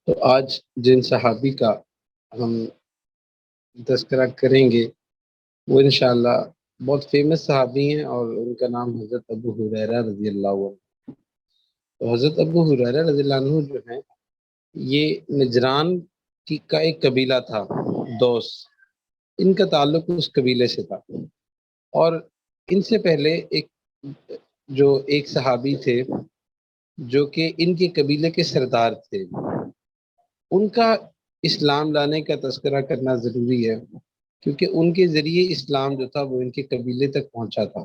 تو آج جن صحابی کا ہم تذکرہ کریں گے وہ انشاءاللہ بہت فیمس صحابی ہیں، اور ان کا نام حضرت ابو ہریرہ رضی اللہ عنہ۔ تو حضرت ابو ہریرہ رضی اللہ عنہ جو ہیں، یہ نجران کا ایک قبیلہ تھا، دوس۔ ان کا تعلق اس قبیلے سے تھا، اور ان سے پہلے ایک صحابی تھے جو کہ ان کے قبیلے کے سردار تھے۔ ان کا اسلام لانے کا تذکرہ کرنا ضروری ہے، کیونکہ ان کے ذریعے اسلام جو تھا وہ ان کے قبیلے تک پہنچا تھا۔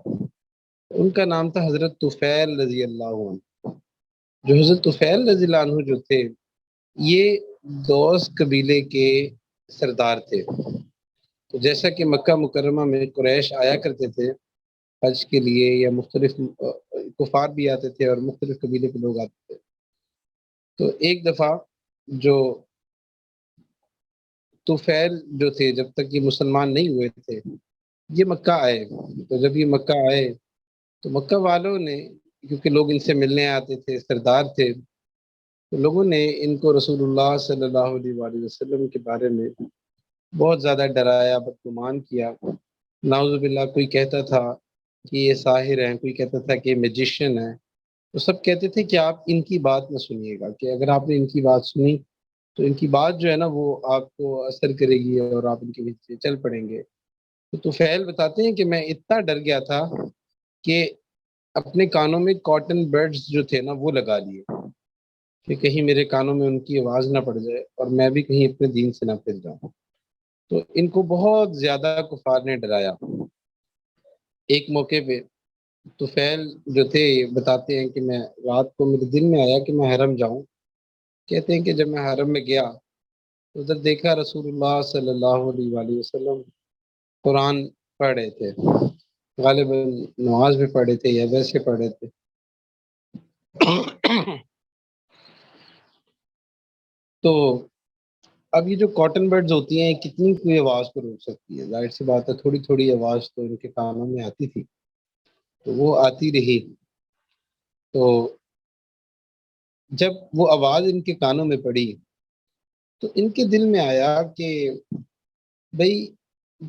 ان کا نام تھا حضرت طفیل رضی اللہ عنہ۔ جو حضرت طفیل رضی اللہ عنہ جو تھے، یہ دوس قبیلے کے سردار تھے۔ تو جیسا کہ مکہ مکرمہ میں قریش آیا کرتے تھے حج کے لیے، یا مختلف کفار بھی آتے تھے اور مختلف قبیلے کے لوگ آتے تھے، تو ایک دفعہ جو طفیل جو تھے، جب تک یہ مسلمان نہیں ہوئے تھے، یہ مکہ آئے۔ تو جب یہ مکہ آئے تو مکہ والوں نے، کیونکہ لوگ ان سے ملنے آتے تھے، سردار تھے، تو لوگوں نے ان کو رسول اللہ صلی اللہ علیہ وآلہ وسلم کے بارے میں بہت زیادہ ڈرایا، بدگمان کیا۔ نعوذ باللہ، کوئی کہتا تھا کہ یہ ساحر ہیں، کوئی کہتا تھا کہ یہ میجیشین ہے۔ تو سب کہتے تھے کہ آپ ان کی بات نہ سنیے گا، کہ اگر آپ نے ان کی بات سنی تو ان کی بات جو ہے نا وہ آپ کو اثر کرے گی اور آپ ان کے پیچھے چل پڑیں گے۔ تو طفیل بتاتے ہیں کہ میں اتنا ڈر گیا تھا کہ اپنے کانوں میں کاٹن برڈز جو تھے نا وہ لگا لیے، کہ کہیں میرے کانوں میں ان کی آواز نہ پڑ جائے اور میں بھی کہیں اپنے دین سے نہ پھر جاؤں۔ تو ان کو بہت زیادہ کفار نے ڈرایا۔ ایک موقع پہ طفیل جو تھے بتاتے ہیں کہ میں رات کو میرے دل میں آیا کہ میں حرم جاؤں۔ کہتے ہیں کہ جب میں حرم میں گیا تو ادھر دیکھا رسول اللہ صلی اللہ علیہ وآلہ وسلم قرآن پڑھ رہے تھے، غالباً نماز میں پڑھ رہے تھے یا ویسے پڑھ رہے تھے۔ تو اب یہ جو کاٹن برڈز ہوتی ہیں کتنی کوئی آواز کو روک سکتی ہے؟ ظاہر سی بات ہے، تھوڑی تھوڑی آواز تو ان کے کانوں میں آتی تھی، تو وہ آتی رہی۔ تو جب وہ آواز ان کے کانوں میں پڑی تو ان کے دل میں آیا کہ بھئی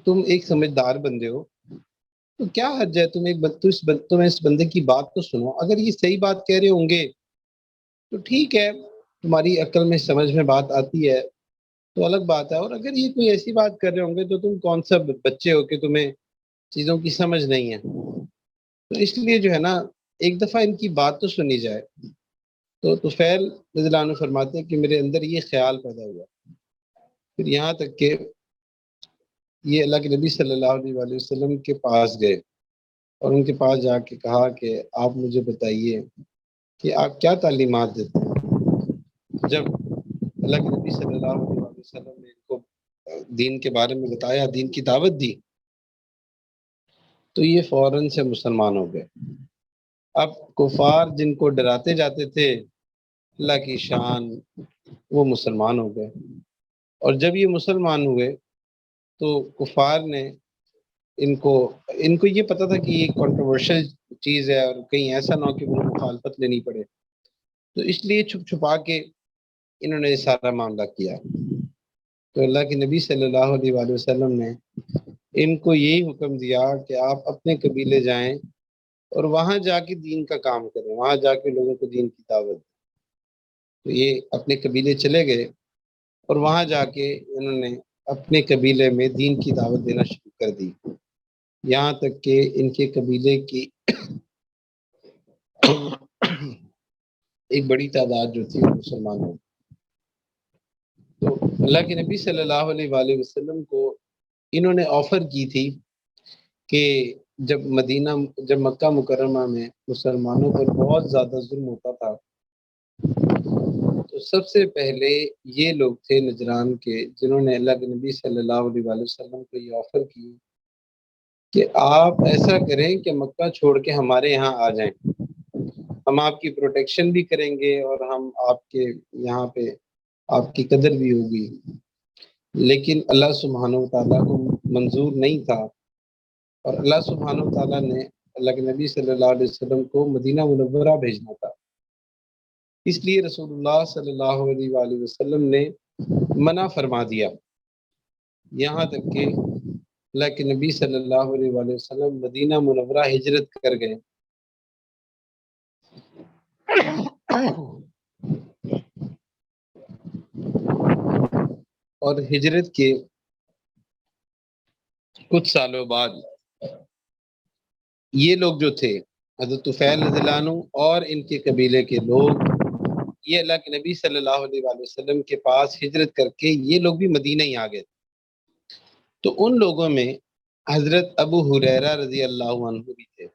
تم ایک سمجھدار بندے ہو، تو کیا حرج ہے تم اس بندے کی بات تو سنو، اگر یہ صحیح بات کہہ رہے ہوں گے تو ٹھیک ہے، تمہاری عقل میں سمجھ میں بات آتی ہے تو الگ بات ہے، اور اگر یہ کوئی ایسی بات کر رہے ہوں گے تو تم کون سا بچے ہو کہ تمہیں چیزوں کی سمجھ نہیں ہے؟ تو اس لیے جو ہے نا، ایک دفعہ ان کی بات تو سنی جائے۔ تو طفیل رضی اللہ عنہ فرماتے ہیں کہ میرے اندر یہ خیال پیدا ہوا، پھر یہاں تک کہ یہ اللہ کے نبی صلی اللہ علیہ وآلہ وسلم کے پاس گئے اور ان کے پاس جا کے کہا کہ آپ مجھے بتائیے کہ آپ کیا تعلیمات دیتے ہیں۔ جب اللہ کے نبی صلی اللہ علیہ وآلہ وسلم نے ان کو دین کے بارے میں بتایا، دین کی دعوت دی، تو یہ فوراً سے مسلمان ہو گئے۔ اب کفار جن کو ڈراتے جاتے تھے اللہ کی شان، وہ مسلمان ہو گئے، اور جب یہ مسلمان ہوئے تو کفار نے ان کو یہ پتا تھا کہ یہ کنٹروورشل چیز ہے اور کہیں ایسا نہ ہو کہ انہیں مخالفت لینی پڑے، تو اس لیے چھپ چھپا کے انہوں نے یہ سارا معاملہ کیا۔ تو اللہ کے نبی صلی اللہ علیہ وآلہ وسلم نے ان کو یہی حکم دیا کہ آپ اپنے قبیلے جائیں اور وہاں جا کے دین کا کام کریں، وہاں جا کے لوگوں کو دین کی دعوت دیں۔ تو یہ اپنے قبیلے چلے گئے اور وہاں جا کے انہوں نے اپنے قبیلے میں دین کی دعوت دینا شروع کر دی، یہاں تک کہ ان کے قبیلے کی ایک بڑی تعداد جو تھی وہ مسلمان ہو۔ تو اللہ کے نبی صلی اللہ علیہ وآلہ وسلم کو انہوں نے آفر کی تھی کہ جب مکہ مکرمہ میں مسلمانوں پر بہت زیادہ ظلم ہوتا تھا، تو سب سے پہلے یہ لوگ تھے نجران کے جنہوں نے اللہ کے نبی صلی اللہ علیہ وآلہ وسلم کو یہ آفر کی کہ آپ ایسا کریں کہ مکہ چھوڑ کے ہمارے یہاں آ جائیں، ہم آپ کی پروٹیکشن بھی کریں گے اور ہم آپ کے یہاں پہ آپ کی قدر بھی ہوگی۔ لیکن اللہ سبحانہ و تعالیٰ کو منظور نہیں تھا، اور اللہ سبحانہ و تعالیٰ نے اللہ کے نبی صلی اللہ علیہ وسلم کو مدینہ منورہ بھیجنا تھا۔ اس لیے رسول اللہ صلی اللہ علیہ وآلہ وسلم نے منع فرما دیا، یہاں تک کہ اللہ کے نبی صلی اللہ علیہ وآلہ وسلم مدینہ منورہ ہجرت کر گئے۔ اور ہجرت کے کچھ سالوں بعد یہ لوگ جو تھے، حضرت طفیل رضی اللہ عنہ اور ان کے قبیلے کے لوگ، یہ اللہ کے نبی صلی اللہ علیہ وآلہ وسلم کے پاس ہجرت کر کے یہ لوگ بھی مدینہ ہی آ گئے۔ تو ان لوگوں میں حضرت ابو ہریرہ رضی اللہ عنہ بھی تھے۔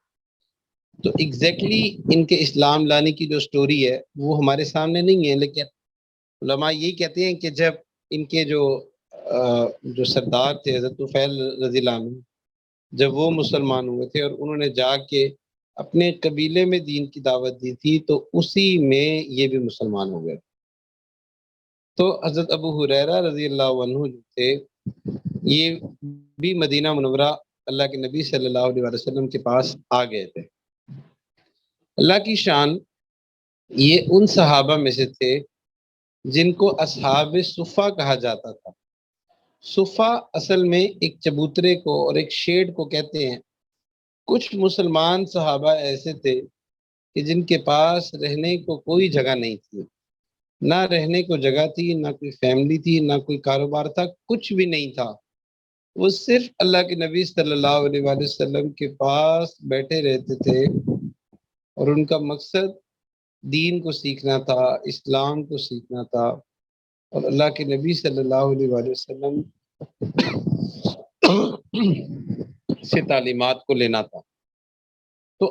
تو ایگزیکٹلی ان کے اسلام لانے کی جو سٹوری ہے وہ ہمارے سامنے نہیں ہے، لیکن علماء یہی کہتے ہیں کہ جب ان کے جو سردار تھے حضرت طفیل رضی اللہ عنہ، جب وہ مسلمان ہوئے تھے اور انہوں نے جا کے اپنے قبیلے میں دین کی دعوت دی تھی، تو اسی میں یہ بھی مسلمان ہو گئے۔ تو حضرت ابو ہریرہ رضی اللہ عنہ جو تھے یہ بھی مدینہ منورہ اللہ کے نبی صلی اللہ علیہ وسلم کے پاس آ گئے تھے۔ اللہ کی شان، یہ ان صحابہ میں سے تھے جن کو اصحاب صفہ کہا جاتا تھا۔ صفہ اصل میں ایک چبوترے کو اور ایک شیڈ کو کہتے ہیں۔ کچھ مسلمان صحابہ ایسے تھے کہ جن کے پاس رہنے کو کوئی جگہ نہیں تھی، نہ رہنے کو جگہ تھی، نہ کوئی فیملی تھی، نہ کوئی کاروبار تھا، کچھ بھی نہیں تھا۔ وہ صرف اللہ کے نبی صلی اللہ علیہ وآلہ وسلم کے پاس بیٹھے رہتے تھے اور ان کا مقصد دین کو سیکھنا تھا، اسلام کو سیکھنا تھا، اور اللہ کے نبی صلی اللہ علیہ وآلہ وسلم سے تعلیمات کو لینا تھا۔ تو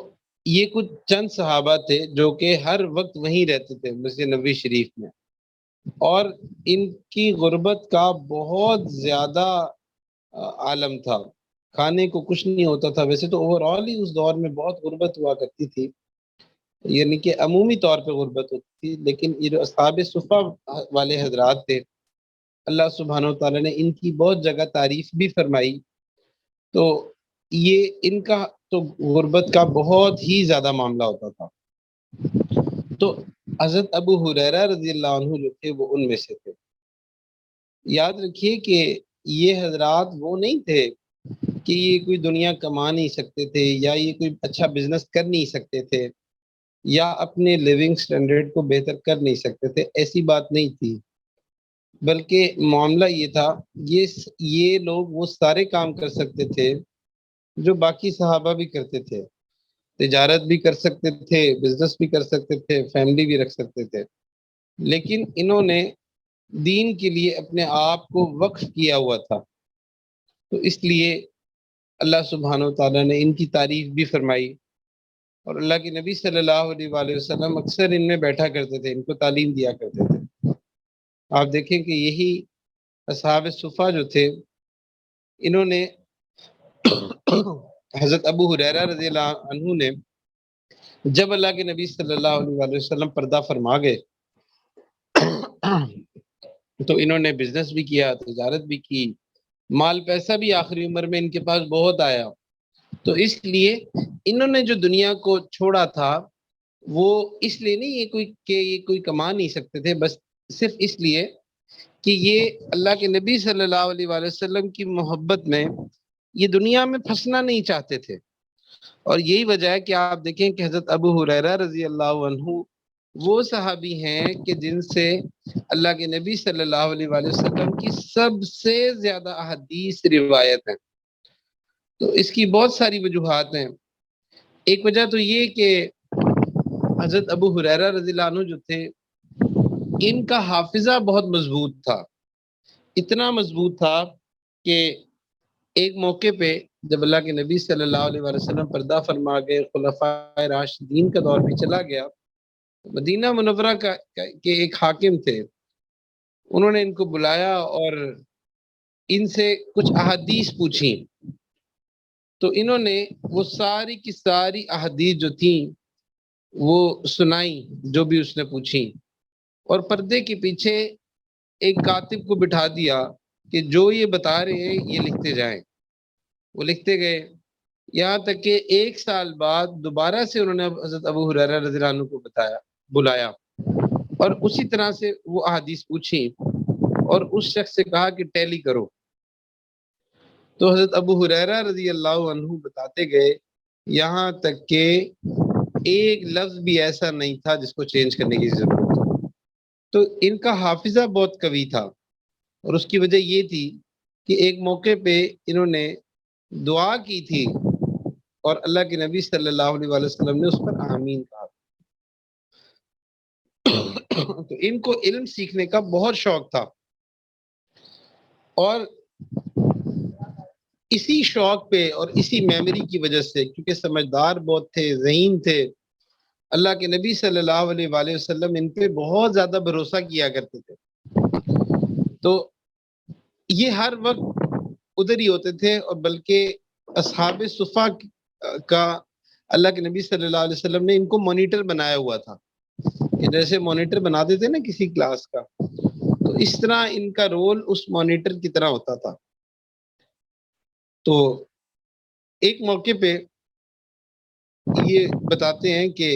یہ کچھ چند صحابہ تھے جو کہ ہر وقت وہیں رہتے تھے مسجد نبوی شریف میں، اور ان کی غربت کا بہت زیادہ عالم تھا، کھانے کو کچھ نہیں ہوتا تھا۔ ویسے تو اوور آل ہی اس دور میں بہت غربت ہوا کرتی تھی، یعنی کہ عمومی طور پہ غربت ہوتی تھی، لیکن یہ جو اصحاب صفہ والے حضرات تھے، اللہ سبحانہ و تعالیٰ نے ان کی بہت جگہ تعریف بھی فرمائی۔ تو یہ ان کا تو غربت کا بہت ہی زیادہ معاملہ ہوتا تھا۔ تو حضرت ابو ہریرہ رضی اللہ عنہ جو تھے وہ ان میں سے تھے۔ یاد رکھیے کہ یہ حضرات وہ نہیں تھے کہ یہ کوئی دنیا کما نہیں سکتے تھے، یا یہ کوئی اچھا بزنس کر نہیں سکتے تھے، یا اپنے لیونگ سٹینڈرڈ کو بہتر کر نہیں سکتے تھے، ایسی بات نہیں تھی۔ بلکہ معاملہ یہ تھا، یہ لوگ وہ سارے کام کر سکتے تھے جو باقی صحابہ بھی کرتے تھے، تجارت بھی کر سکتے تھے، بزنس بھی کر سکتے تھے، فیملی بھی رکھ سکتے تھے، لیکن انہوں نے دین کے لیے اپنے آپ کو وقف کیا ہوا تھا۔ تو اس لیے اللہ سبحانہ و تعالیٰ نے ان کی تعریف بھی فرمائی، اور اللہ کے نبی صلی اللہ علیہ وآلہ وسلم اکثر ان میں بیٹھا کرتے تھے، ان کو تعلیم دیا کرتے تھے۔ آپ دیکھیں کہ یہی اصحاب صفہ جو تھے، انہوں نے حضرت ابو ہریرہ رضی اللہ عنہ نے جب اللہ کے نبی صلی اللہ علیہ وآلہ وسلم پردہ فرما گئے تو انہوں نے بزنس بھی کیا، تجارت بھی کی، مال پیسہ بھی آخری عمر میں ان کے پاس بہت آیا۔ تو اس لیے انہوں نے جو دنیا کو چھوڑا تھا وہ اس لیے نہیں یہ کوئی کما نہیں سکتے تھے، بس صرف اس لیے کہ یہ اللہ کے نبی صلی اللہ علیہ وآلہ وسلم کی محبت میں یہ دنیا میں پھنسنا نہیں چاہتے تھے۔ اور یہی وجہ ہے کہ آپ دیکھیں کہ حضرت ابو ہریرہ رضی اللہ عنہ وہ صحابی ہیں کہ جن سے اللہ کے نبی صلی اللہ علیہ وآلہ وسلم کی سب سے زیادہ احادیث روایت ہیں۔ تو اس کی بہت ساری وجوہات ہیں۔ ایک وجہ تو یہ کہ حضرت ابو ہریرہ رضی اللہ عنہ جو تھے، ان کا حافظہ بہت مضبوط تھا، اتنا مضبوط تھا کہ ایک موقع پہ جب اللہ کے نبی صلی اللہ علیہ وآلہ وسلم پردہ فرما گئے، خلفائے راشدین کا دور بھی چلا گیا، مدینہ منورہ کے ایک حاکم تھے، انہوں نے ان کو بلایا اور ان سے کچھ احادیث پوچھی۔ تو انہوں نے وہ ساری کی ساری احادیث جو تھیں وہ سنائی، جو بھی اس نے پوچھی، اور پردے کے پیچھے ایک کاتب کو بٹھا دیا کہ جو یہ بتا رہے ہیں یہ لکھتے جائیں۔ وہ لکھتے گئے، یہاں تک کہ 1 سال بعد دوبارہ سے انہوں نے حضرت ابو ہریرہ رضی اللہ عنہ کو بلایا، اور اسی طرح سے وہ احادیث پوچھی اور اس شخص سے کہا کہ ٹیلی کرو. تو حضرت ابو ہریرہ رضی اللہ عنہ بتاتے گئے یہاں تک کہ ایک لفظ بھی ایسا نہیں تھا جس کو چینج کرنے کی ضرورت ہو. تو ان کا حافظہ بہت قوی تھا، اور اس کی وجہ یہ تھی کہ ایک موقع پہ انہوں نے دعا کی تھی اور اللہ کے نبی صلی اللہ علیہ وسلم نے اس پر آمین کہا. تو ان کو علم سیکھنے کا بہت شوق تھا، اور اسی شوق پہ اور اسی میموری کی وجہ سے، کیونکہ سمجھدار بہت تھے، ذہین تھے، اللہ کے نبی صلی اللہ علیہ وآلہ وسلم ان پہ بہت زیادہ بھروسہ کیا کرتے تھے. تو یہ ہر وقت ادھر ہی ہوتے تھے، اور بلکہ اصحاب صفہ کا اللہ کے نبی صلی اللہ علیہ وسلم نے ان کو مانیٹر بنایا ہوا تھا، کہ جیسے مانیٹر بنا دیتے نا کسی کلاس کا، تو اس طرح ان کا رول اس مانیٹر کی طرح ہوتا تھا. تو ایک موقع پہ یہ بتاتے ہیں کہ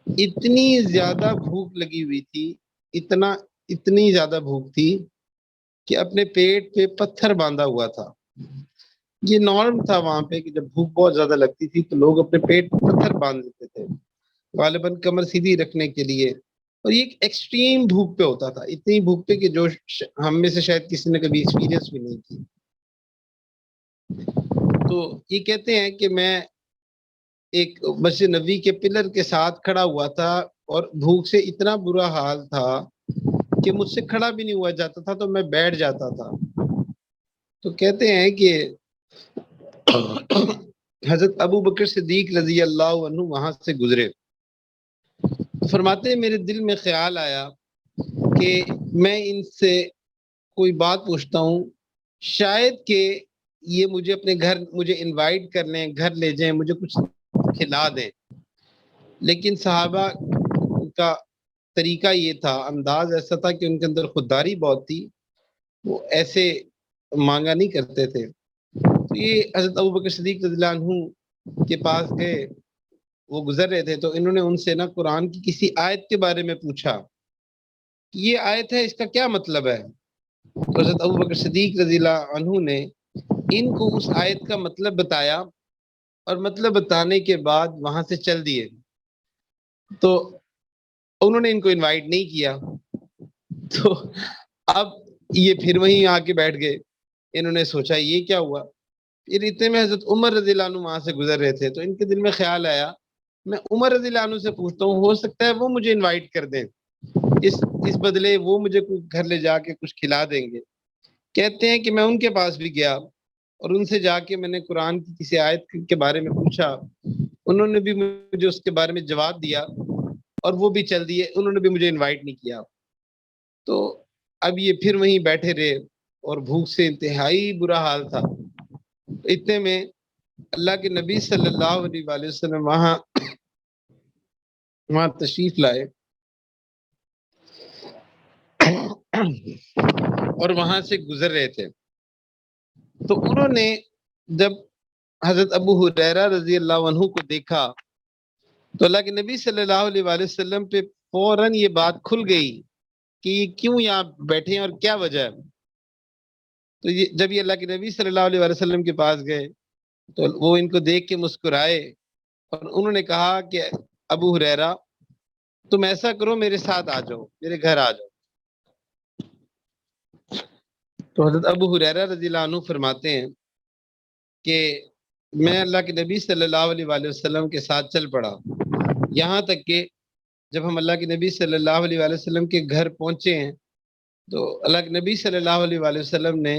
اتنی زیادہ بھوک لگی ہوئی تھی، اتنی زیادہ بھوک تھی کہ اپنے پیٹ پہ پتھر باندھا ہوا تھا. یہ نارم تھا وہاں پہ کہ جب بھوک بہت زیادہ لگتی تھی تو لوگ اپنے پیٹ پہ پتھر باندھ دیتے تھے، غالباً کمر سیدھی رکھنے کے لیے. اور یہ ایک ایکسٹریم بھوک پہ ہوتا تھا، اتنی بھوک پہ کہ جو ہم میں سے شاید کسی نے کبھی ایکسپیرینس بھی نہیں کی. تو یہ کہتے ہیں کہ میں ایک مسجد نبوی کے پلر کے ساتھ کھڑا ہوا تھا، اور بھوک سے اتنا برا حال تھا کہ مجھ سے کھڑا بھی نہیں ہوا جاتا تھا، تو میں بیٹھ جاتا تھا. تو کہتے ہیں کہ حضرت ابو بکر صدیق رضی اللہ عنہ وہاں سے گزرے. فرماتے ہیں میرے دل میں خیال آیا کہ میں ان سے کوئی بات پوچھتا ہوں، شاید کہ یہ مجھے اپنے گھر مجھے انوائٹ کر لیں، گھر لے جائیں، مجھے کچھ کھلا دیں. لیکن صحابہ کا طریقہ یہ تھا، انداز ایسا تھا کہ ان کے اندر خودداری بہت تھی، وہ ایسے مانگا نہیں کرتے تھے. تو یہ حضرت ابوبکر صدیق رضی اللہ عنہ کے پاس گئے، وہ گزر رہے تھے، تو انہوں نے ان سے نا قرآن کی کسی آیت کے بارے میں پوچھا کہ یہ آیت ہے، اس کا کیا مطلب ہے. تو حضرت ابوبکر صدیق رضی اللہ عنہ نے ان کو اس آیت کا مطلب بتایا، اور مطلب بتانے کے بعد وہاں سے چل دیے. تو انہوں نے ان کو انوائٹ نہیں کیا. تو اب یہ پھر وہیں آ کے بیٹھ گئے. انہوں نے سوچا یہ کیا ہوا. پھر اتنے میں حضرت عمر رضی اللہ عنہ وہاں سے گزر رہے تھے، تو ان کے دل میں خیال آیا میں عمر رضی اللہ عنہ سے پوچھتا ہوں، ہو سکتا ہے وہ مجھے انوائٹ کر دیں، اس بدلے وہ مجھے گھر لے جا کے کچھ کھلا دیں گے. کہتے ہیں کہ میں ان کے پاس بھی گیا، اور ان سے جا کے میں نے قرآن کی کسی آیت کے بارے میں پوچھا. انہوں نے بھی مجھے اس کے بارے میں جواب دیا، اور وہ بھی چل دیے، انہوں نے بھی مجھے انوائٹ نہیں کیا. تو اب یہ پھر وہیں بیٹھے رہے، اور بھوک سے انتہائی برا حال تھا. اتنے میں اللہ کے نبی صلی اللہ علیہ وآلہ وسلم وہاں تشریف لائے، اور وہاں سے گزر رہے تھے. تو انہوں نے جب حضرت ابو ہریرہ رضی اللہ عنہ کو دیکھا تو اللہ کے نبی صلی اللہ علیہ وآلہ وسلم پہ فوراً یہ بات کھل گئی کہ یہ کیوں یہاں بیٹھے ہیں اور کیا وجہ ہے. تو جب یہ اللہ کے نبی صلی اللہ علیہ وآلہ وسلم کے پاس گئے تو وہ ان کو دیکھ کے مسکرائے، اور انہوں نے کہا کہ ابو ہریرہ تم ایسا کرو، میرے ساتھ آ جاؤ، میرے گھر آ جاؤ. تو حضرت ابو ہریرہ رضی اللہ عنہ فرماتے ہیں کہ میں اللہ کے نبی صلی اللہ علیہ وآلہ وسلم کے ساتھ چل پڑا، یہاں تک کہ جب ہم اللہ کے نبی صلی اللہ علیہ وآلہ وسلم کے گھر پہنچے ہیں تو اللہ کے نبی صلی اللہ علیہ وآلہ وسلم نے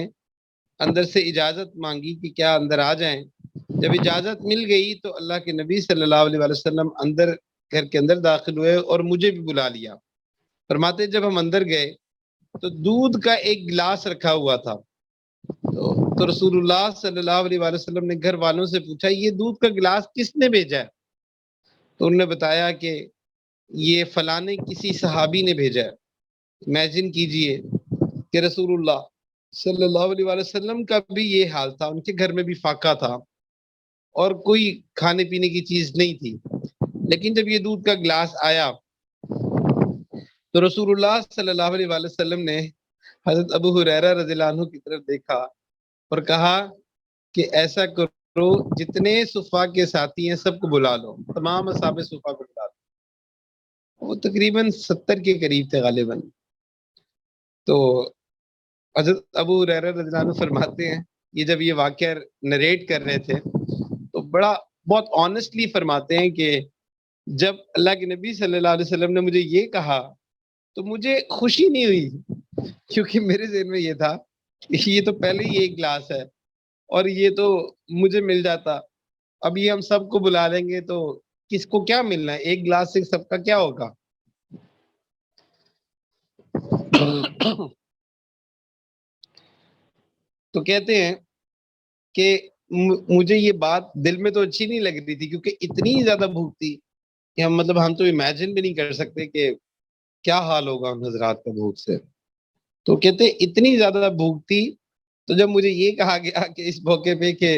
اندر سے اجازت مانگی کہ کیا اندر آ جائیں. جب اجازت مل گئی تو اللہ کے نبی صلی اللہ علیہ وآلہ وسلم اندر گھر کے اندر داخل ہوئے اور مجھے بھی بلا لیا. فرماتے جب ہم اندر گئے تو دودھ کا ایک گلاس رکھا ہوا تھا. تو رسول اللہ صلی اللہ علیہ وآلہ وسلم نے گھر والوں سے پوچھا یہ دودھ کا گلاس کس نے بھیجا ہے. تو انہوں نے بتایا کہ یہ فلانے کسی صحابی نے بھیجا ہے. امیجن کیجئے کہ رسول اللہ صلی اللہ علیہ وآلہ وسلم کا بھی یہ حال تھا، ان کے گھر میں بھی فاقہ تھا اور کوئی کھانے پینے کی چیز نہیں تھی. لیکن جب یہ دودھ کا گلاس آیا تو رسول اللہ صلی اللہ علیہ وآلہ وسلم نے حضرت ابو ہریرہ رضی اللہ عنہ کی طرف دیکھا اور کہا کہ ایسا کرو، جتنے صفا کے ساتھی ہیں سب کو بلا لو، تمام اصحاب صفا کو بلا لو۔ وہ تقریباً 70 کے قریب تھے غالباً۔ تو حضرت ابو ہریرہ رضی اللہ عنہ فرماتے ہیں، یہ جب یہ واقعہ نریٹ کر رہے تھے تو بہت آنیسٹلی فرماتے ہیں کہ جب اللہ کے نبی صلی اللہ علیہ وسلم نے مجھے یہ کہا تو مجھے خوشی نہیں ہوئی، کیونکہ میرے ذہن میں یہ تھا کہ یہ تو پہلے ہی ایک گلاس ہے اور یہ تو مجھے مل جاتا، اب یہ ہم سب کو بلا لیں گے تو کس کو کیا ملنا ہے، ایک گلاس سے سب کا کیا ہوگا۔ تو کہتے ہیں کہ مجھے یہ بات دل میں تو اچھی نہیں لگ رہی تھی، کیونکہ اتنی زیادہ بھوک تھی کہ ہم تو امیجن بھی نہیں کر سکتے کہ کیا حال ہوگا ان حضرات کا بھوک سے۔ تو کہتے اتنی زیادہ بھوک تھی، تو جب مجھے یہ کہا گیا کہ اس موقع پہ کہ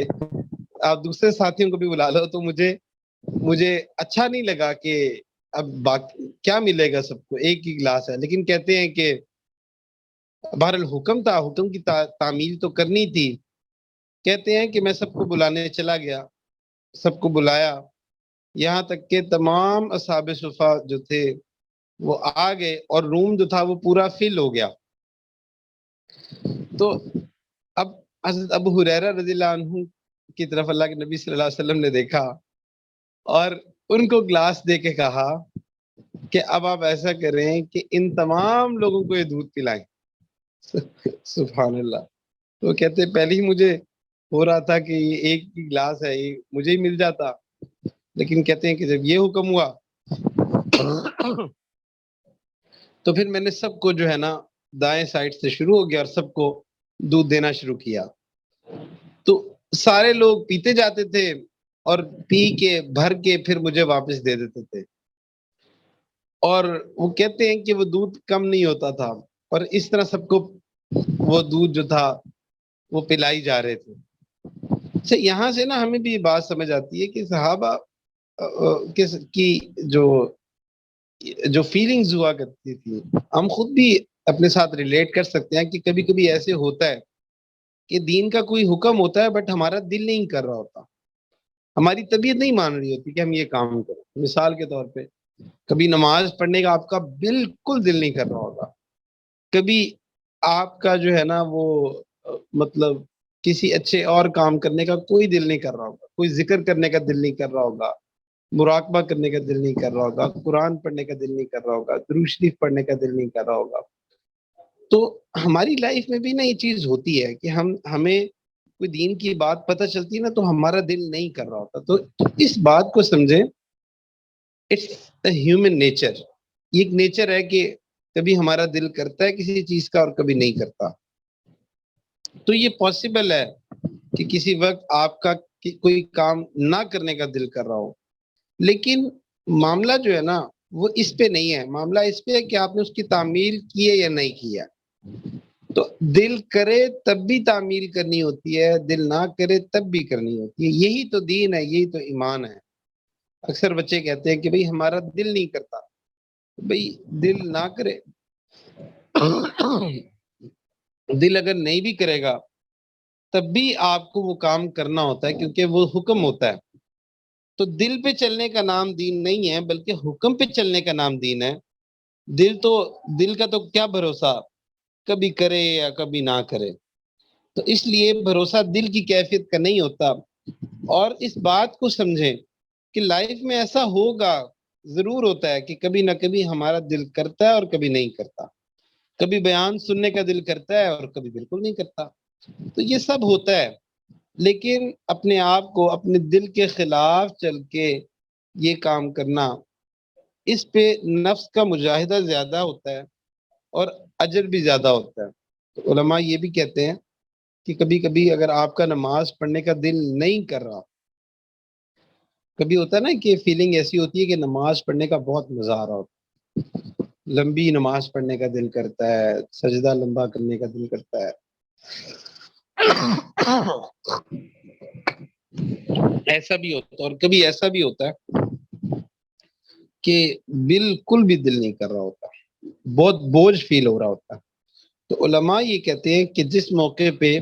آپ دوسرے ساتھیوں کو بھی بلا لو، تو مجھے اچھا نہیں لگا کہ اب کیا ملے گا، سب کو ایک ہی گلاس ہے۔ لیکن کہتے ہیں کہ بہرحال حکم تھا، حکم کی تعمیل تو کرنی تھی۔ کہتے ہیں کہ میں سب کو بلانے چلا گیا، سب کو بلایا، یہاں تک کہ تمام اصحاب صفا جو تھے وہ آ گئے اور روم جو تھا وہ پورا فل ہو گیا۔ تو اب حضرت ابو ہریرہ رضی اللہ عنہ کی طرف اللہ کے نبی صلی اللہ علیہ وسلم نے دیکھا اور ان کو گلاس دے کے کہا کہ اب آپ ایسا کریں کہ ان تمام لوگوں کو یہ دودھ پلائیں۔ سبحان اللہ۔ تو کہتے پہلے ہی مجھے ہو رہا تھا کہ یہ ایک ہی گلاس ہے، یہ مجھے ہی مل جاتا، لیکن کہتے ہیں کہ جب یہ حکم ہوا تو پھر میں نے سب کو جو ہے نا دائیں سائڈ سے شروع ہو گیا اور سب کو دودھ دینا شروع کیا۔ تو سارے لوگ پیتے جاتے تھے اور پی کے بھر کے پھر مجھے واپس دے دیتے تھے، اور وہ کہتے ہیں کہ وہ دودھ کم نہیں ہوتا تھا، اور اس طرح سب کو وہ دودھ جو تھا وہ پلائی جا رہے تھے۔ اچھا، یہاں سے نا ہمیں بھی یہ بات سمجھ آتی ہے کہ صحابہ کی جو فیلنگز ہوا کرتی تھی، ہم خود بھی اپنے ساتھ ریلیٹ کر سکتے ہیں کہ کبھی کبھی ایسے ہوتا ہے کہ دین کا کوئی حکم ہوتا ہے بٹ ہمارا دل نہیں کر رہا ہوتا، ہماری طبیعت نہیں مان رہی ہوتی کہ ہم یہ کام کریں۔ مثال کے طور پہ کبھی نماز پڑھنے کا آپ کا بالکل دل نہیں کر رہا ہوگا، کبھی آپ کا جو ہے نا وہ مطلب کسی اچھے اور کام کرنے کا کوئی دل نہیں کر رہا ہوگا، کوئی ذکر کرنے کا دل نہیں کر رہا ہوگا، مراقبہ کرنے کا دل نہیں کر رہا ہوگا، قرآن پڑھنے کا دل نہیں کر رہا ہوگا، درود شریف پڑھنے کا دل نہیں کر رہا ہوگا۔ تو ہماری لائف میں بھی نا یہ چیز ہوتی ہے کہ ہمیں کوئی دین کی بات پتہ چلتی ہے نا تو ہمارا دل نہیں کر رہا ہوتا۔ تو اس بات کو سمجھیں، اٹس اے ہیومن نیچر، یہ ایک نیچر ہے کہ کبھی ہمارا دل کرتا ہے کسی چیز کا اور کبھی نہیں کرتا۔ تو یہ پاسبل ہے کہ کسی وقت آپ کا کوئی کام نہ کرنے کا دل کر رہا ہو، لیکن معاملہ جو ہے نا وہ اس پہ نہیں ہے، معاملہ اس پہ ہے کہ آپ نے اس کی تعمیل کی ہے یا نہیں کی ہے۔ تو دل کرے تب بھی تعمیل کرنی ہوتی ہے، دل نہ کرے تب بھی کرنی ہوتی ہے، یہی تو دین ہے، یہی تو ایمان ہے۔ اکثر بچے کہتے ہیں کہ بھئی ہمارا دل نہیں کرتا، بھئی دل نہ کرے، دل اگر نہیں بھی کرے گا تب بھی آپ کو وہ کام کرنا ہوتا ہے، کیونکہ وہ حکم ہوتا ہے۔ تو دل پہ چلنے کا نام دین نہیں ہے، بلکہ حکم پہ چلنے کا نام دین ہے۔ دل کا تو کیا بھروسہ، کبھی کرے یا کبھی نہ کرے۔ تو اس لیے بھروسہ دل کی کیفیت کا نہیں ہوتا۔ اور اس بات کو سمجھیں کہ لائف میں ایسا ہوگا، ضرور ہوتا ہے کہ کبھی نہ کبھی ہمارا دل کرتا ہے اور کبھی نہیں کرتا، کبھی بیان سننے کا دل کرتا ہے اور کبھی بالکل نہیں کرتا۔ تو یہ سب ہوتا ہے، لیکن اپنے آپ کو اپنے دل کے خلاف چل کے یہ کام کرنا، اس پہ نفس کا مجاہدہ زیادہ ہوتا ہے اور اجر بھی زیادہ ہوتا ہے۔ تو علماء یہ بھی کہتے ہیں کہ کبھی کبھی اگر آپ کا نماز پڑھنے کا دل نہیں کر رہا، کبھی ہوتا ہے نا کہ فیلنگ ایسی ہوتی ہے کہ نماز پڑھنے کا بہت مزہ آ رہا ہوتا، لمبی نماز پڑھنے کا دل کرتا ہے، سجدہ لمبا کرنے کا دل کرتا ہے، ایسا بھی ہوتا ہے۔ اور کبھی ایسا بھی ہوتا ہے کہ بالکل بھی دل نہیں کر رہا ہوتا، بہت بوجھ فیل ہو رہا ہوتا ہے۔ تو علماء یہ کہتے ہیں کہ جس موقع پہ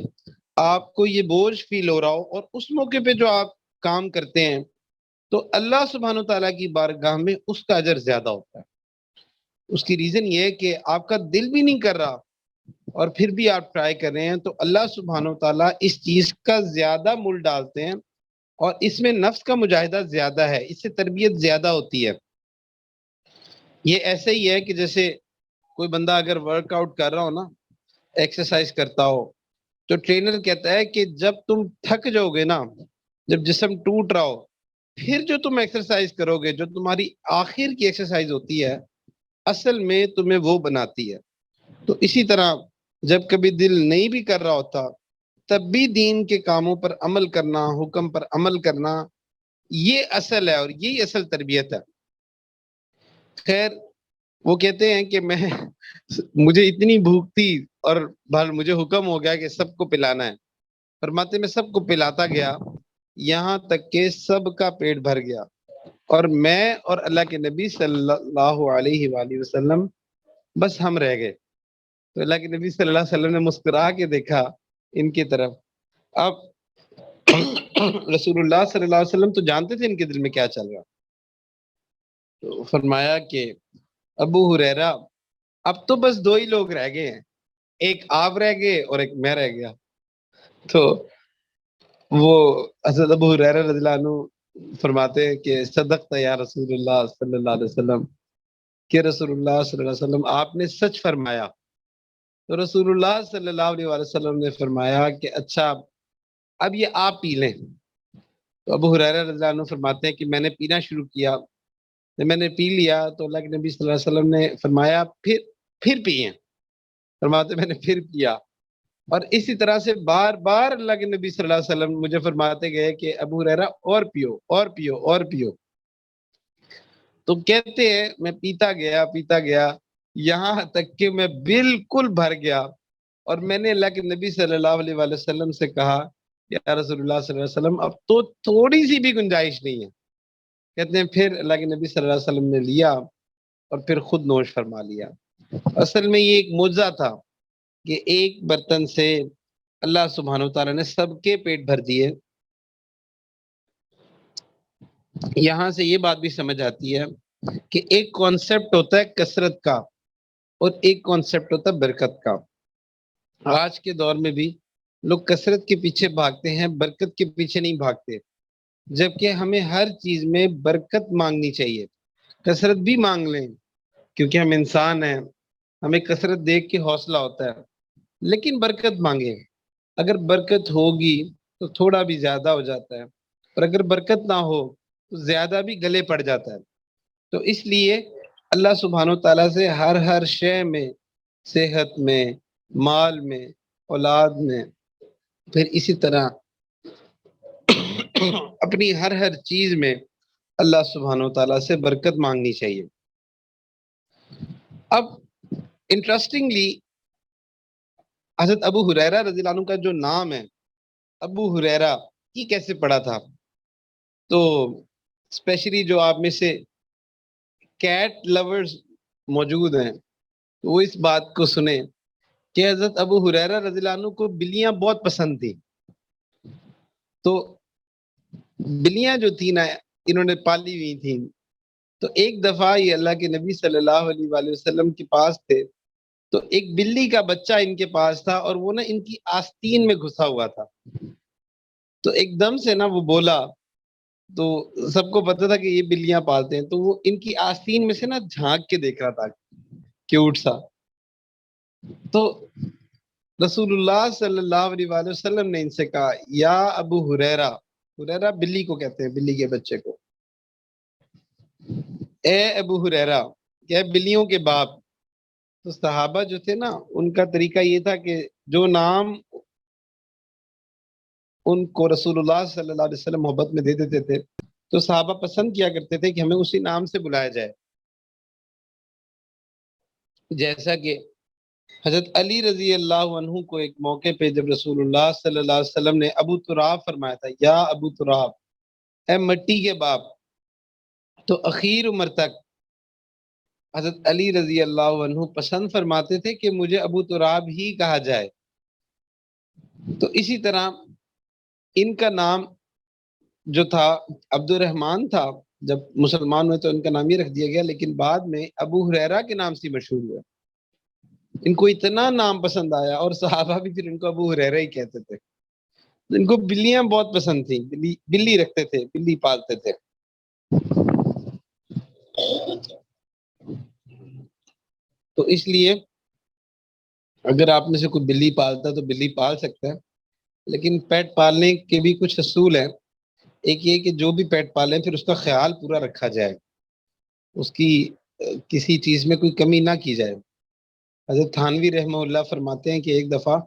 آپ کو یہ بوجھ فیل ہو رہا ہو اور اس موقع پہ جو آپ کام کرتے ہیں تو اللہ سبحانہ تعالیٰ کی بارگاہ میں اس کا اجر زیادہ ہوتا ہے۔ اس کی ریزن یہ ہے کہ آپ کا دل بھی نہیں کر رہا اور پھر بھی آپ ٹرائی کر رہے ہیں، تو اللہ سبحانہ تعالیٰ اس چیز کا زیادہ مول ڈالتے ہیں، اور اس میں نفس کا مجاہدہ زیادہ ہے، اس سے تربیت زیادہ ہوتی ہے۔ یہ ایسے ہی ہے کہ جیسے کوئی بندہ اگر ورک آؤٹ کر رہا ہو نا، ایکسرسائز کرتا ہو، تو ٹرینر کہتا ہے کہ جب تم تھک جاؤ گے نا، جب جسم ٹوٹ رہا ہو، پھر جو تم ایکسرسائز کرو گے، جو تمہاری آخر کی ایکسرسائز ہوتی ہے، اصل میں تمہیں وہ بناتی ہے۔ تو اسی طرح جب کبھی دل نہیں بھی کر رہا ہوتا، تب بھی دین کے کاموں پر عمل کرنا، حکم پر عمل کرنا، یہ اصل ہے اور یہی اصل تربیت ہے۔ خیر، وہ کہتے ہیں کہ مجھے اتنی بھوک تھی اور مجھے حکم ہو گیا کہ سب کو پلانا ہے۔ فرماتے میں سب کو پلاتا گیا یہاں تک کہ سب کا پیٹ بھر گیا، اور میں اور اللہ کے نبی صلی اللہ علیہ وآلہ وسلم بس ہم رہ گئے۔ تو اللہ کے نبی صلی اللہ علیہ وسلم نے مسکرا کے دیکھا ان کی طرف۔ اب رسول اللہ صلی اللہ علیہ وسلم تو جانتے تھے ان کے دل میں کیا چل رہا۔ تو فرمایا کہ ابو ہریرہ، اب تو بس دو ہی لوگ رہ گئے ہیں، ایک آپ رہ گئے اور ایک میں رہ گیا۔ تو وہ حضرت ابو ہریرہ رضی اللہ عنہ فرماتے ہیں کہ صدقت یا رسول اللہ صلی اللہ علیہ وسلم، کہ رسول اللہ صلی اللہ علیہ وسلم آپ نے سچ فرمایا۔ تو رسول اللہ صلی اللہ علیہ وسلم نے فرمایا کہ اچھا اب یہ آپ پی لیں۔ تو ابو ہریرہ رضی اللہ عنہ فرماتے ہیں کہ میں نے پینا شروع کیا، جب میں نے پی لیا تو اللہ کے نبی صلی اللہ علیہ وسلم نے فرمایا پھر پیئیں۔ فرماتے میں نے پھر پیا، اور اسی طرح سے بار بار اللہ کے نبی صلی اللہ علیہ وسلم مجھے فرماتے گئے کہ ابو ہریرہ اور پیو اور پیو اور پیو۔ تو کہتے ہیں میں پیتا گیا یہاں تک کہ میں بالکل بھر گیا، اور میں نے اللہ کے نبی صلی اللہ علیہ وآلہ وسلم سے کہا یا رسول اللہ صلی اللہ علیہ وسلم اب تو تھوڑی سی بھی گنجائش نہیں ہے۔ کہتے ہیں پھر اللہ کے نبی صلی اللہ علیہ وسلم نے لیا اور پھر خود نوش فرما لیا۔ اصل میں یہ ایک معجزہ تھا کہ ایک برتن سے اللہ سبحانہ وتعالی نے سب کے پیٹ بھر دیے۔ یہاں سے یہ بات بھی سمجھ آتی ہے کہ ایک کانسیپٹ ہوتا ہے کثرت کا اور ایک کانسیپٹ ہوتا ہے برکت کا۔ آج کے دور میں بھی لوگ کثرت کے پیچھے بھاگتے ہیں، برکت کے پیچھے نہیں بھاگتے، جبکہ ہمیں ہر چیز میں برکت مانگنی چاہیے۔ کثرت بھی مانگ لیں کیونکہ ہم انسان ہیں، ہمیں کثرت دیکھ کے حوصلہ ہوتا ہے، لیکن برکت مانگیں۔ اگر برکت ہوگی تو تھوڑا بھی زیادہ ہو جاتا ہے، اور اگر برکت نہ ہو تو زیادہ بھی گلے پڑ جاتا ہے۔ تو اس لیے اللہ سبحانہ و تعالیٰ سے ہر شے میں، صحت میں، مال میں، اولاد میں، پھر اسی طرح اپنی ہر چیز میں اللہ سبحانہ و تعالیٰ سے برکت مانگنی چاہیے۔ اب انٹرسٹنگلی حضرت ابو ہریرہ رضی اللہ عنہ کا جو نام ہے ابو ہریرہ، یہ کیسے پڑا تھا؟ تو اسپیشلی جو آپ میں سے کیٹ لورز موجود ہیں وہ اس بات کو سنیں کہ حضرت ابو ہریرہ رضی اللہ عنہ کو بلیاں بہت پسند تھی۔ تو بلیاں جو تھیں نا، انہوں نے پالی ہوئی تھیں۔ تو ایک دفعہ یہ اللہ کے نبی صلی اللہ علیہ وآلہ وسلم کے پاس تھے، تو ایک بلی کا بچہ ان کے پاس تھا، اور وہ نا ان کی آستین میں گھسا ہوا تھا۔ تو ایک دم سے نا وہ بولا، تو سب کو پتا تھا کہ یہ بلیاں پالتے ہیں، تو وہ ان کی آستین میں سے نا جھانک کے دیکھ رہا تھا، کیوٹ سا۔ تو رسول اللہ صلی اللہ علیہ وآلہ وسلم نے ان سے کہا یا ابو ہریرہ، ہریرہ بلی کو کہتے ہیں، بلی کے بچے کو، اے ابو ہریرہ، کہ بلیوں کے باپ۔ تو صحابہ جو تھے نا، ان کا طریقہ یہ تھا کہ جو نام ان کو رسول اللہ صلی اللہ علیہ وسلم محبت میں دے دیتے تھے، تو صحابہ پسند کیا کرتے تھے کہ ہمیں اسی نام سے بلایا جائے۔ جیسا کہ حضرت علی رضی اللہ عنہ کو ایک موقع پہ جب رسول اللہ صلی اللہ علیہ وسلم نے ابو تراب فرمایا تھا، یا ابو تراب، اے مٹی کے باپ، تو اخیر عمر تک حضرت علی رضی اللہ عنہ پسند فرماتے تھے کہ مجھے ابو تراب ہی کہا جائے. تو اسی طرح ان کا نام جو تھا عبد الرحمن تھا. جب مسلمان ہوئے تو ان کا نام یہ رکھ دیا گیا، لیکن بعد میں ابو ہریرہ کے نام سے مشہور ہوئے. ان کو اتنا نام پسند آیا اور صحابہ بھی پھر ان کو ابو ہریرہ ہی کہتے تھے. ان کو بلیاں بہت پسند تھیں، بلی رکھتے تھے، بلی پالتے تھے. تو اس لیے اگر آپ میں سے کوئی بلی پالتا ہے تو بلی پال سکتا ہے، لیکن پیٹ پالنے کے بھی کچھ اصول ہیں. ایک یہ کہ جو بھی پیٹ پالیں پھر اس کا خیال پورا رکھا جائے، اس کی کسی چیز میں کوئی کمی نہ کی جائے. حضرت تھانوی رحمہ اللہ فرماتے ہیں کہ ایک دفعہ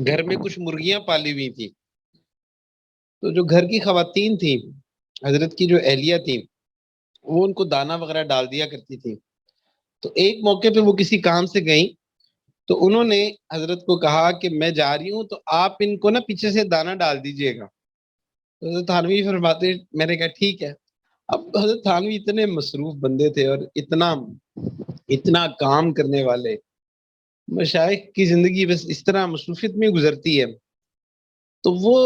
گھر میں کچھ مرغیاں پالی ہوئی تھی. تو جو گھر کی خواتین تھیں، حضرت کی جو اہلیہ تھیں، وہ ان کو دانہ وغیرہ ڈال دیا کرتی تھی. تو ایک موقع پہ وہ کسی کام سے گئیں تو انہوں نے حضرت کو کہا کہ میں جا رہی ہوں تو آپ ان کو نا پیچھے سے دانہ ڈال دیجئے گا. تو حضرت تھانوی فرماتے، میں نے کہا ٹھیک ہے. اب حضرت تھانوی اتنے مصروف بندے تھے اور اتنا کام کرنے والے. مشائخ کی زندگی بس اس طرح مصروفیت میں گزرتی ہے. تو وہ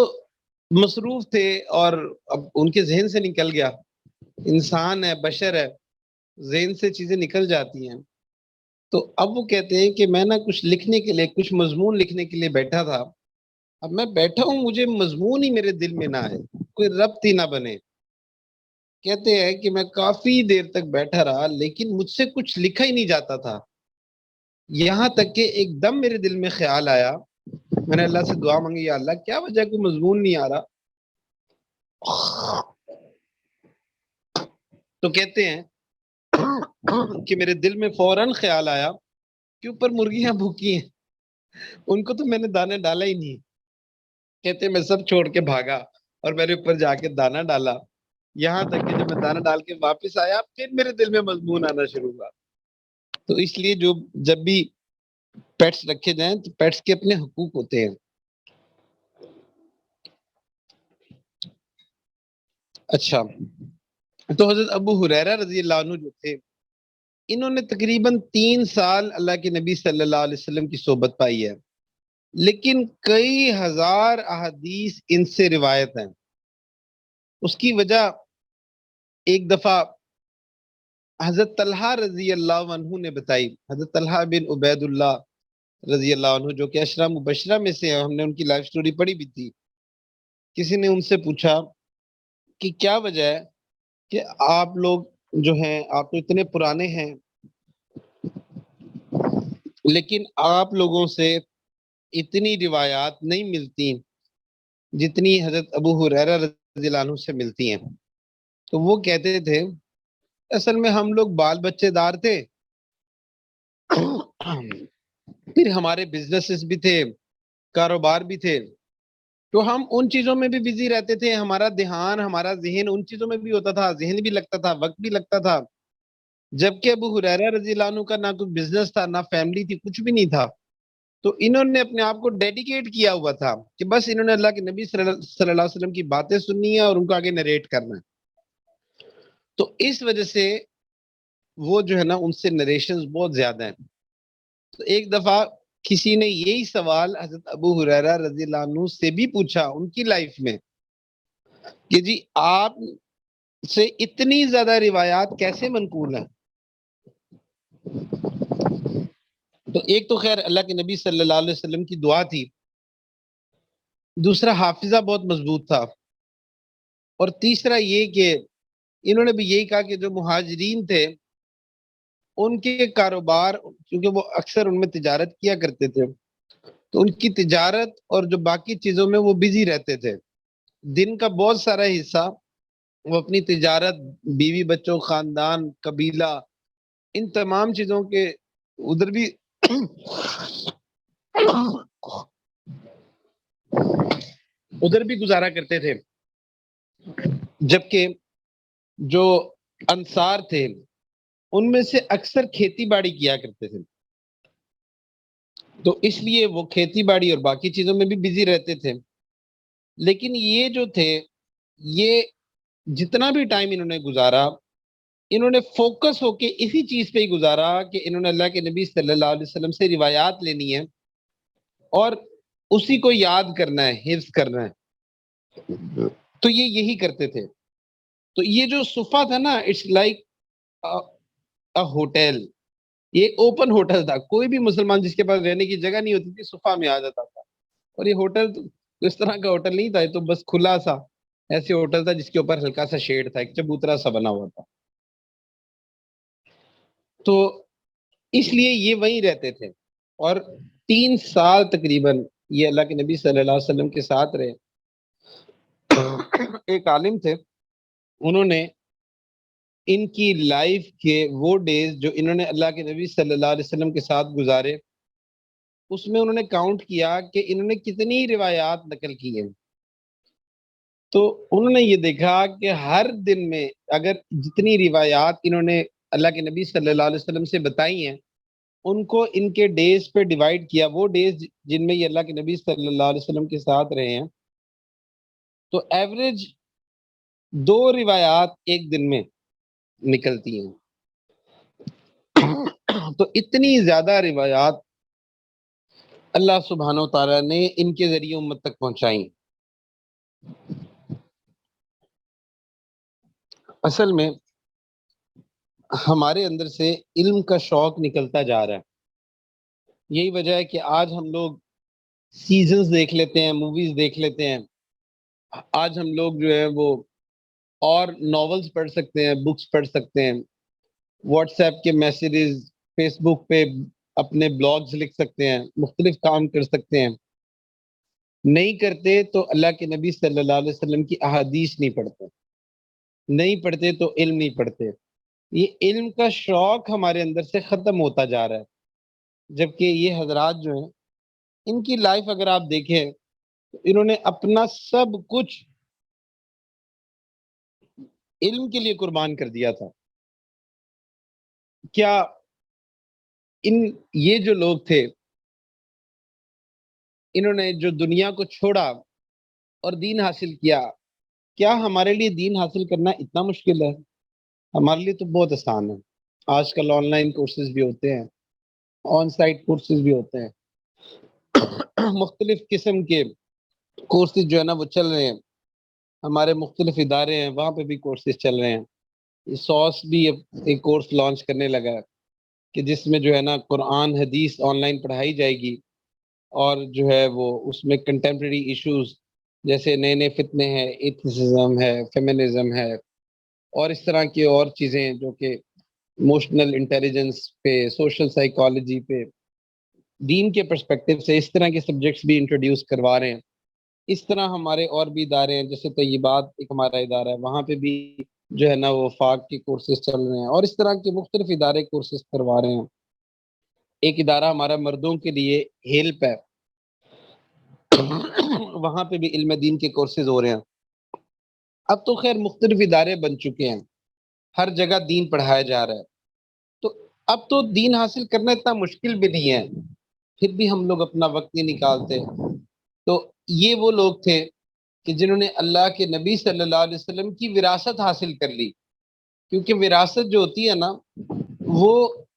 مصروف تھے اور اب ان کے ذہن سے نکل گیا. انسان ہے، بشر ہے، ذہن سے چیزیں نکل جاتی ہیں. تو اب وہ کہتے ہیں کہ میں نا کچھ لکھنے کے لیے، کچھ مضمون لکھنے کے لیے بیٹھا تھا. اب میں بیٹھا ہوں، مجھے مضمون ہی میرے دل میں نہ آئے، کوئی ربط ہی نہ بنے. کہتے ہیں کہ میں کافی دیر تک بیٹھا رہا لیکن مجھ سے کچھ لکھا ہی نہیں جاتا تھا. یہاں تک کہ ایک دم میرے دل میں خیال آیا. میں نے اللہ سے دعا مانگی، یا اللہ کیا وجہ، کوئی مضمون نہیں آ رہا. تو کہتے ہیں کہ میرے دل میں فوراً خیال آیا کہ اوپر مرغیاں بھوکی ہیں، ان کو تو میں نے دانے ڈالا ہی نہیں. کہتے ہیں میں سب چھوڑ کے بھاگا اور میں نے اوپر جا کے دانا ڈالا. یہاں تک کہ جب میں دانا ڈال کے واپس آیا پھر میرے دل میں مضمون آنا شروع ہوا. تو اس لیے جب بھی پیٹس رکھے جائیں تو پیٹس کے اپنے حقوق ہوتے ہیں. اچھا، تو حضرت ابو ہریرہ رضی اللہ عنہ جو تھے، انہوں نے تقریباً 3 سال اللہ کے نبی صلی اللہ علیہ وسلم کی صحبت پائی ہے، لیکن کئی ہزار احادیث ان سے روایت ہیں. اس کی وجہ ایک دفعہ حضرت طلحہ رضی اللہ عنہ نے بتائی. حضرت طلحہ بن عبید اللہ رضی اللہ عنہ جو کہ عشرہ مبشرہ میں سے ہیں، ہم نے ان کی لائف سٹوری پڑھی بھی تھی. کسی نے ان سے پوچھا کہ کیا وجہ ہے کہ آپ لوگ جو ہیں، آپ تو اتنے پرانے ہیں لیکن آپ لوگوں سے اتنی روایات نہیں ملتی جتنی حضرت ابو ہریرہ رضی اللہ عنہ سے ملتی ہیں. تو وہ کہتے تھے اصل میں ہم لوگ بال بچے دار تھے، پھر ہمارے بزنسز بھی تھے، کاروبار بھی تھے، تو ہم ان چیزوں میں بھی بزی رہتے تھے. ہمارا دھیان، ہمارا ذہن ان چیزوں میں بھی ہوتا تھا، ذہن بھی لگتا تھا، وقت بھی لگتا تھا. جبکہ ابو ہریرہ رضی اللہ عنہ کا نہ کوئی بزنس تھا، نہ فیملی تھی، کچھ بھی نہیں تھا. تو انہوں نے اپنے آپ کو ڈیڈیکیٹ کیا ہوا تھا کہ بس انہوں نے اللہ کے نبی صلی اللہ علیہ وسلم کی باتیں سننی ہے اور ان کو آگے نریٹ کرنا ہے. تو اس وجہ سے وہ جو ہے نا ان سے نریشنز بہت زیادہ ہیں. تو ایک دفعہ کسی نے یہی سوال حضرت ابو ہریرہ رضی اللہ عنہ سے بھی پوچھا ان کی لائف میں کہ جی آپ سے اتنی زیادہ روایات کیسے منقول ہیں. تو ایک تو خیر اللہ کے نبی صلی اللہ علیہ وسلم کی دعا تھی، دوسرا حافظہ بہت مضبوط تھا، اور تیسرا یہ کہ انہوں نے بھی یہی کہا کہ جو مہاجرین تھے ان کے کاروبار، کیونکہ وہ اکثر ان میں تجارت کیا کرتے تھے، تو ان کی تجارت اور جو باقی چیزوں میں وہ بزی رہتے تھے. دن کا بہت سارا حصہ وہ اپنی تجارت، بیوی بچوں، خاندان، قبیلہ، ان تمام چیزوں کے ادھر بھی گزارا کرتے تھے. جبکہ جو انصار تھے ان میں سے اکثر کھیتی باڑی کیا کرتے تھے، تو اس لیے وہ کھیتی باڑی اور باقی چیزوں میں بھی بزی رہتے تھے. لیکن یہ جو تھے، یہ جتنا بھی ٹائم انہوں نے گزارا انہوں نے فوکس ہو کے اسی چیز پہ ہی گزارا کہ انہوں نے اللہ کے نبی صلی اللہ علیہ وسلم سے روایات لینی ہے اور اسی کو یاد کرنا ہے، حفظ کرنا ہے۔ تو یہ یہی کرتے تھے۔ تو یہ جو صفہ تھا نا، اٹس لائک ہوٹل، یہ اوپن ہوٹل تھا، کوئی بھی مسلمان جس کے پاس رہنے کی جگہ نہیں ہوتی تھی صفہ میں آ جاتا تھا۔ اور یہ ہوٹل تو اس طرح کا ہوٹل نہیں تھا، یہ تو بس کھلا سا ایسے ہوٹل تھا جس کے اوپر ہلکا سا شیڈ تھا، ایک چبوترا سا بنا ہوا تھا۔ تو اس لیے یہ وہیں رہتے تھے اور 3 سال تقریباً یہ اللہ کے نبی صلی اللہ علیہ وسلم کے ساتھ رہے۔ ایک عالم تھے، انہوں نے ان کی لائف کے وہ ڈیز جو انہوں نے اللہ کے نبی صلی اللہ علیہ وسلم کے ساتھ گزارے، اس میں انہوں نے کاؤنٹ کیا کہ انہوں نے کتنی روایات نقل کی ہیں۔ تو انہوں نے یہ دیکھا کہ ہر دن میں اگر جتنی روایات انہوں نے اللہ کے نبی صلی اللہ علیہ وسلم سے بتائی ہیں، ان کو ان کے ڈیز پہ ڈیوائیڈ کیا، وہ ڈیز جن میں یہ اللہ کے نبی صلی اللہ علیہ وسلم کے ساتھ رہے ہیں، تو ایوریج 2 روایات ایک دن میں نکلتی ہیں۔ تو اتنی زیادہ روایات اللہ سبحانہ و تعالیٰ نے ان کے ذریعے امت تک پہنچائیں۔ اصل میں ہمارے اندر سے علم کا شوق نکلتا جا رہا ہے۔ یہی وجہ ہے کہ آج ہم لوگ سیزنز دیکھ لیتے ہیں، موویز دیکھ لیتے ہیں۔ آج ہم لوگ جو ہے وہ اور ناولز پڑھ سکتے ہیں، بکس پڑھ سکتے ہیں، واٹس ایپ کے میسیجز، فیس بک پہ اپنے بلاگز لکھ سکتے ہیں، مختلف کام کر سکتے ہیں۔ نہیں کرتے تو اللہ کے نبی صلی اللہ علیہ وسلم کی احادیث نہیں پڑھتے، نہیں پڑھتے تو علم نہیں پڑھتے۔ یہ علم کا شوق ہمارے اندر سے ختم ہوتا جا رہا ہے، جبکہ یہ حضرات جو ہیں، ان کی لائف اگر آپ دیکھیں تو انہوں نے اپنا سب کچھ علم کے لیے قربان کر دیا تھا۔ کیا یہ جو لوگ تھے، انہوں نے جو دنیا کو چھوڑا اور دین حاصل کیا، کیا ہمارے لیے دین حاصل کرنا اتنا مشکل ہے؟ ہمارے لیے تو بہت آسان ہے۔ آج کل آن لائن کورسز بھی ہوتے ہیں، آن سائٹ کورسز بھی ہوتے ہیں، مختلف قسم کے کورسز جو ہے نا وہ چل رہے ہیں۔ ہمارے مختلف ادارے ہیں، وہاں پہ بھی کورسز چل رہے ہیں۔ سوس بھی ایک کورس لانچ کرنے لگا ہے کہ جس میں جو ہے نا قرآن حدیث آن لائن پڑھائی جائے گی، اور جو ہے وہ اس میں کنٹمپریری ایشوز جیسے نئے نئے فتنے ہیں، ایتھیسزم ہے، فیمنزم ہے، اور اس طرح کی اور چیزیں جو کہ ایموشنل انٹیلیجنس پہ، سوشل سائیکالوجی پہ، دین کے پرسپیکٹو سے اس طرح کے سبجیکٹس بھی انٹروڈیوس کروا رہے ہیں۔ اس طرح ہمارے اور بھی ادارے ہیں، جیسے طیبات ایک ہمارا ادارہ ہے، وہاں پہ بھی جو ہے نا وہ فاق کے کورسز چل رہے ہیں، اور اس طرح کے مختلف ادارے کورسز کروا رہے ہیں۔ ایک ادارہ ہمارا مردوں کے لیے ہیلپ ہے، وہاں پہ بھی علم دین کے کورسز ہو رہے ہیں۔ اب تو خیر مختلف ادارے بن چکے ہیں، ہر جگہ دین پڑھایا جا رہا ہے، تو اب تو دین حاصل کرنا اتنا مشکل بھی نہیں ہے، پھر بھی ہم لوگ اپنا وقت نہیں نکالتے۔ تو یہ وہ لوگ تھے کہ جنہوں نے اللہ کے نبی صلی اللہ علیہ وسلم کی وراثت حاصل کر لی، کیونکہ وراثت جو ہوتی ہے نا، وہ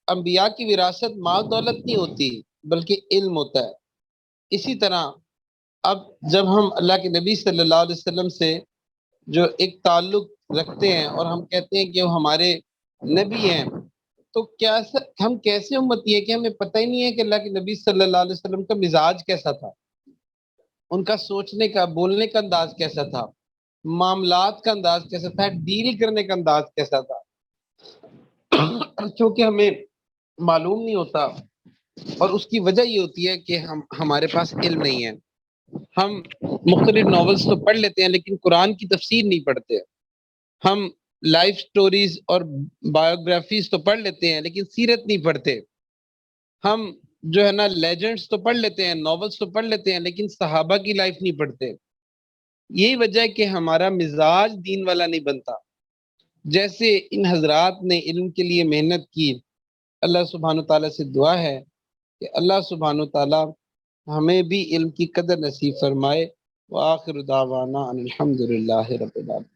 انبیاء کی وراثت مال دولت نہیں ہوتی بلکہ علم ہوتا ہے۔ اسی طرح اب جب ہم اللہ کے نبی صلی اللہ علیہ وسلم سے جو ایک تعلق رکھتے ہیں اور ہم کہتے ہیں کہ وہ ہمارے نبی ہیں، تو ہم کیسے امتی ہے کہ ہمیں پتہ ہی نہیں ہے کہ اللہ کے نبی صلی اللہ علیہ وسلم کا مزاج کیسا تھا، ان کا سوچنے کا، بولنے کا انداز کیسا تھا، معاملات کا انداز کیسا تھا، ڈیل کرنے کا انداز کیسا تھا، کیونکہ ہمیں معلوم نہیں ہوتا، اور اس کی وجہ یہ ہوتی ہے کہ ہمارے پاس علم نہیں ہے۔ ہم مختلف ناولز تو پڑھ لیتے ہیں لیکن قرآن کی تفسیر نہیں پڑھتے، ہم لائف سٹوریز اور بایوگرافیز تو پڑھ لیتے ہیں لیکن سیرت نہیں پڑھتے، ہم جو ہے نا لیجنڈز تو پڑھ لیتے ہیں، ناولز تو پڑھ لیتے ہیں لیکن صحابہ کی لائف نہیں پڑھتے۔ یہی وجہ ہے کہ ہمارا مزاج دین والا نہیں بنتا۔ جیسے ان حضرات نے علم کے لیے محنت کی، اللہ سبحانہ تعالیٰ سے دعا ہے کہ اللہ سبحانہ تعالیٰ ہمیں بھی علم کی قدر نصیب فرمائے۔ وآخر دعوانا ان الحمد للہ رب العالمین۔